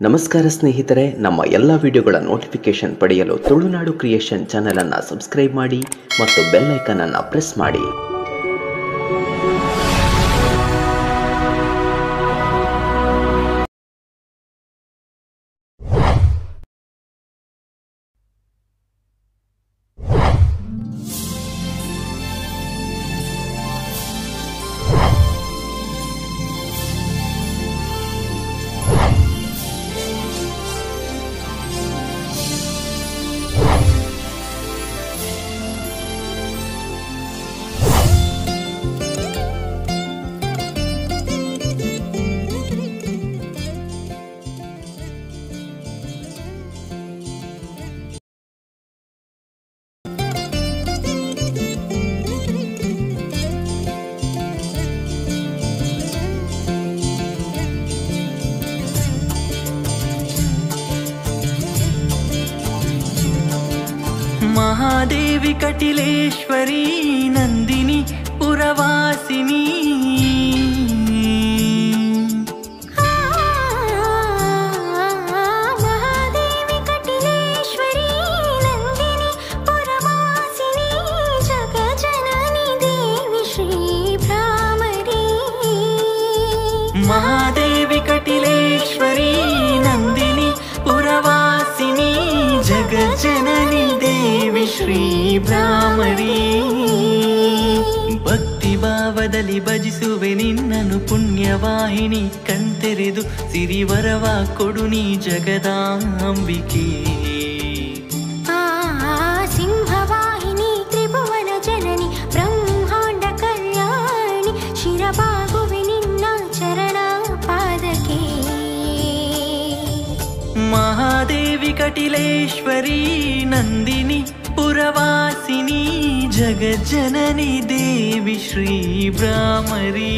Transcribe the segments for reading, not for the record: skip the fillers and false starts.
ನಮಸ್ಕಾರ ಸ್ನೇಹಿತರೆ, ನಮ್ಮ ಎಲ್ಲ ವಿಡಿಯೋಗಳ ನೋಟಿಫಿಕೇಶನ್ ಪಡೆಯಲು ತುಳುನಾಡು ಕ್ರಿಯೇಷನ್ ಚಾನೆಲ್ ಅನ್ನು ಸಬ್ಸ್ಕ್ರೈಬ್ ಮಾಡಿ ಮತ್ತು ಬೆಲ್ ಐಕಾನ್ ಅನ್ನು ಪ್ರೆಸ್ ಮಾಡಿ. महादेवी कटिलेश्वरी नंदिनी पुरवासिनी महादेवी कटिलेश्वरी नंदिनी पुरवासिनी जगजननी देवी श्री भ्रामरी. महादेवी कटिलेश्वरी नंदिनी पुरवासिनी जगजननी देवी ಶ್ರೀ ಭ್ರಾಮರಿ. ಭಕ್ತಿ ಭಾವದಲ್ಲಿ ಭಜಿಸುವೆ ನಿನ್ನನು ಪುಣ್ಯವಾಹಿನಿ, ಕಣ್ತೆರೆದು ಸಿರಿವರವ ಕೊಡು ನೀ ಜಗದಾಂಬಿಕೆ. ಸಿಂಹವಾಹಿನಿ ತ್ರಿಭುವನ ಜನನಿ ಬ್ರಹ್ಮಾಂಡ ಕಲ್ಯಾಣಿ, ಶಿರಬಾಗುವೆ ನಿನ್ನ ಚರಣ ಪಾದಕ್ಕೆ. महादेवी कटिलेश्वरी नंदिनी पुरवासिनी जगज्जननी देवी श्री भ्रामरी.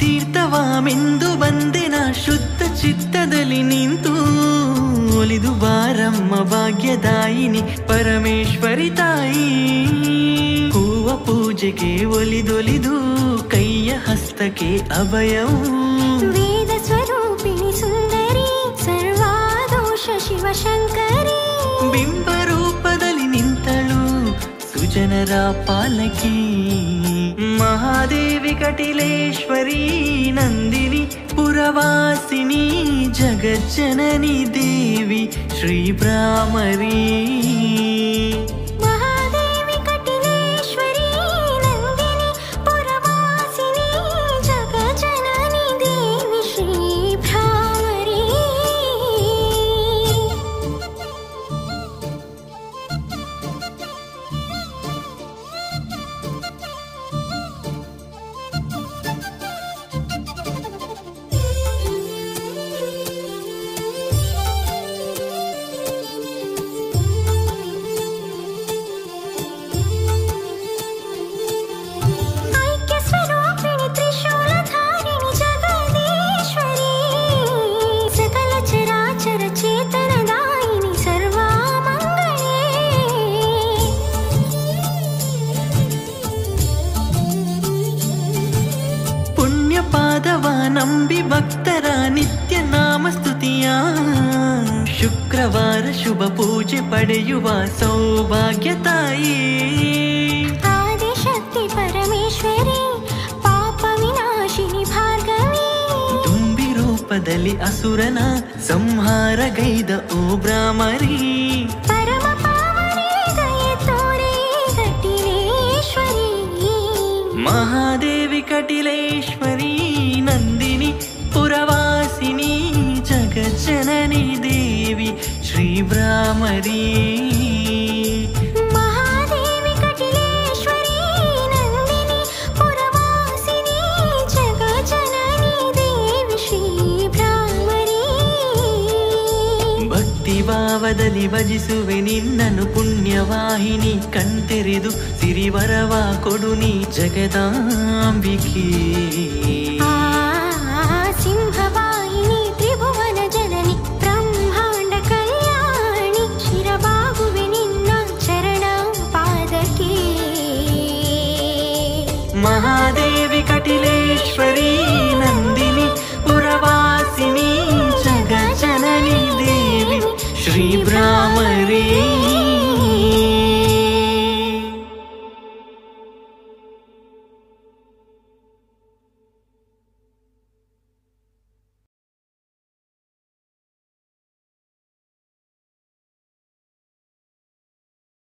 ತೀರ್ಥವಾಮೆಂದು ಬಂದೆನ ಶುದ್ಧ ಚಿತ್ತದಲ್ಲಿ ನಿಂತು, ಒಲಿದು ಬಾರಮ್ಮ ಭಾಗ್ಯದಾಯಿನಿ ಪರಮೇಶ್ವರಿ ತಾಯಿ. ಹೂವ ಪೂಜೆಗೆ ಒಲಿದೊಲಿದು ಕೈಯ ಹಸ್ತಕ್ಕೆ ಅಭಯವು, ವೇದ ಸ್ವರೂಪಿಣಿ ಸುಂದರಿ ಸರ್ವಾದೋಷ ಶಿವಶಂಕರಿ. ಬಿಂಬ ರೂಪದಲ್ಲಿ ನಿಂತಳು ಸುಜನರ ಪಾಲಕಿ. महादेवी कटिलेश्वरी नंदिनी पुरवासिनी जगज्जननी देवी श्री भ्रामरी. महादेवी कटिलेश्वरी नंदिनी पुरवासिनी जगज्जननी देवी श्री भ्रामरी. ಪಾದವ ನಂಬಿ ಭಕ್ತರ ನಿತ್ಯ ನಾಮ ಸ್ತುತಿಯ, ಶುಕ್ರವಾರ ಶುಭ ಪೂಜೆ ಪಡೆಯುವ ಸೌಭಾಗ್ಯ ತಾಯಿ. ಆದಿಶಕ್ತಿ ಪರಮೇಶ್ವರಿ ಪಾಪ ವಿನಾಶಿನಿ ಭಾರ್ಗವಿ, ತುಂಬಿ ರೂಪದಲ್ಲಿ ಅಸುರನ ಸಂಹಾರಗೈದ ಓ ಭ್ರಾಮರಿ. ಪರಮ ಪಾವನಿ ದಯೆ ತೋರೆ ಕಟಿಲೇಶ್ವರಿ. महादेवी कटिलेश्वरी नंदिनी पुरवासिनी जगज्जननी देवी श्री भ्रामरी. ರೂಪದಲ್ಲಿ ಭಜಿಸುವೆ ನಿನ್ನನು ಪುಣ್ಯವಾಹಿನಿ ಕಣ್ತೆರೆದು ಸಿರಿವರವ ಕೊಡು ನೀ ಜಗದಾಂಬಿಕೆ ಸಿಂಹವಾಹಿನಿ ತ್ರಿಭುವನ ಜನನಿ ಬ್ರಹ್ಮಾಂಡ ಕಲ್ಯಾಣಿ ಶಿರಬಾಗುವೆ ನಿನ್ನ ಚರಣ ಪಾದಕ್ಕೆ ಮಹಾದೇವಿ ಕಟಿಲೇಶ್ವರಿ ನಂದಿನಿ ಪುರವಾಸಿನಿ ಜಗಜ್ಜನನಿ ದೇವಿ ಶ್ರೀ ಬ್ರಾಹ್ಮಣಿ